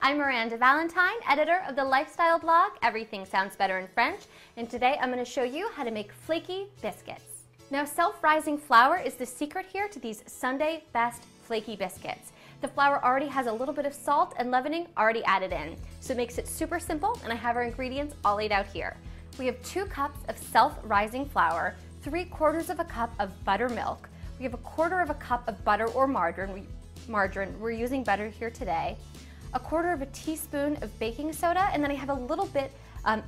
I'm Miranda Valentine, editor of the lifestyle blog, Everything Sounds Better in French, and today I'm going to show you how to make flaky biscuits. Now, self-rising flour is the secret here to these Sunday best flaky biscuits. The flour already has a little bit of salt and leavening already added in, so it makes it super simple, and I have our ingredients all laid out here. We have 2 cups of self-rising flour, 3/4 of a cup of buttermilk, we have 1/4 cup of butter or margarine, we're using butter here today, 1/4 teaspoon of baking soda, and then I have a little bit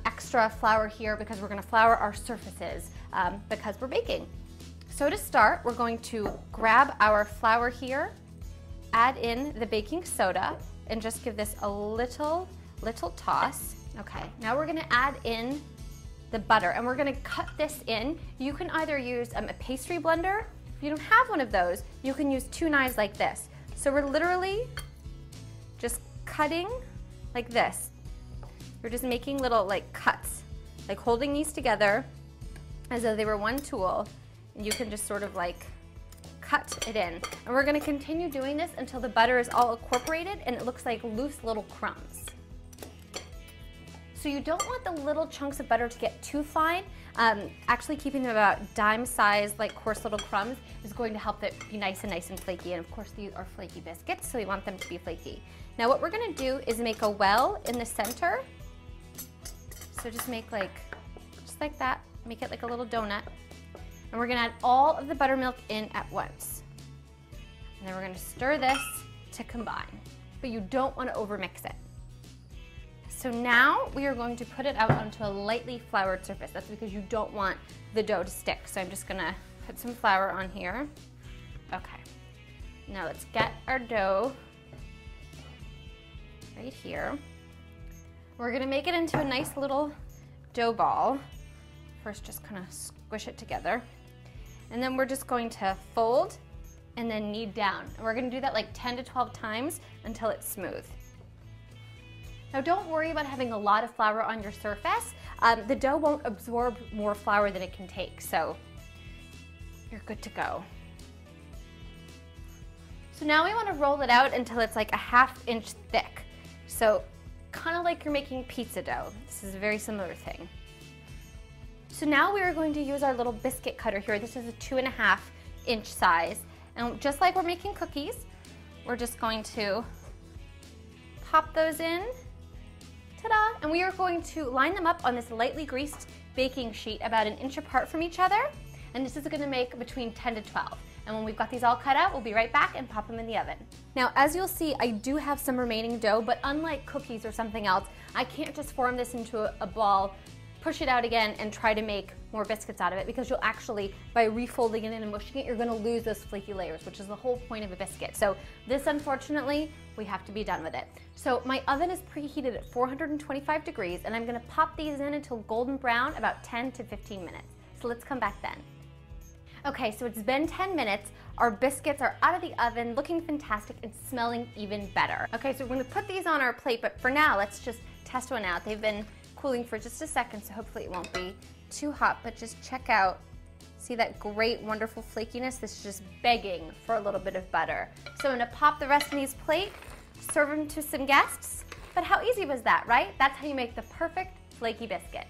extra flour here because we're going to flour our surfaces because we're baking. So to start, we're going to grab our flour here, add in the baking soda, and just give this a little toss. Okay, now we're going to add in the butter, and we're going to cut this in. You can either use a pastry blender. If you don't have one of those, you can use 2 knives like this. So we're literally just cutting like this. You're just making little cuts, like holding these together as though they were one tool, and you can just sort of cut it in. And we're going to continue doing this until the butter is all incorporated and it looks like loose little crumbs. So you don't want the little chunks of butter to get too fine. Actually keeping them about dime-sized, coarse little crumbs is going to help it be nice and flaky. And of course these are flaky biscuits, so we want them to be flaky. Now what we're going to do is make a well in the center. So just make just like that. Make it like a little donut. And we're going to add all of the buttermilk in at once. And then we're going to stir this to combine. But you don't want to overmix it. So now we are going to put it out onto a lightly floured surface. That's because you don't want the dough to stick. So I'm just going to put some flour on here. Okay. Now let's get our dough right here. We're going to make it into a nice little dough ball. First, just kind of squish it together. And then we're just going to fold and then knead down. And we're going to do that 10 to 12 times until it's smooth. Now don't worry about having a lot of flour on your surface. The dough won't absorb more flour than it can take, so you're good to go. So now we want to roll it out until it's like a 1/2 inch thick. So kind of like you're making pizza dough. This is a very similar thing. So now we are going to use our little biscuit cutter here. This is a 2.5 inch size. And just like we're making cookies, we're just going to pop those in. Ta-da! And we are going to line them up on this lightly greased baking sheet about 1 inch apart from each other. And this is going to make between 10 to 12. And when we've got these all cut out, we'll be right back and pop them in the oven. Now, as you'll see, I do have some remaining dough, but unlike cookies or something else, I can't just form this into a ball, push it out again, and try to make more biscuits out of it, because you'll actually, by refolding it and mushing it, you're going to lose those flaky layers, which is the whole point of a biscuit. So this, unfortunately, we have to be done with it. So my oven is preheated at 425 degrees, and I'm going to pop these in until golden brown, about 10 to 15 minutes. So let's come back then. Okay, so it's been 10 minutes. Our biscuits are out of the oven, looking fantastic and smelling even better. Okay, so we're going to put these on our plate, but for now, let's just test one out. They've been cooling for just a second, so hopefully it won't be too hot, but just check out. See that great, wonderful flakiness? This is just begging for a little bit of butter. So I'm going to pop the rest in these plate, serve them to some guests. But how easy was that, right? That's how you make the perfect flaky biscuit.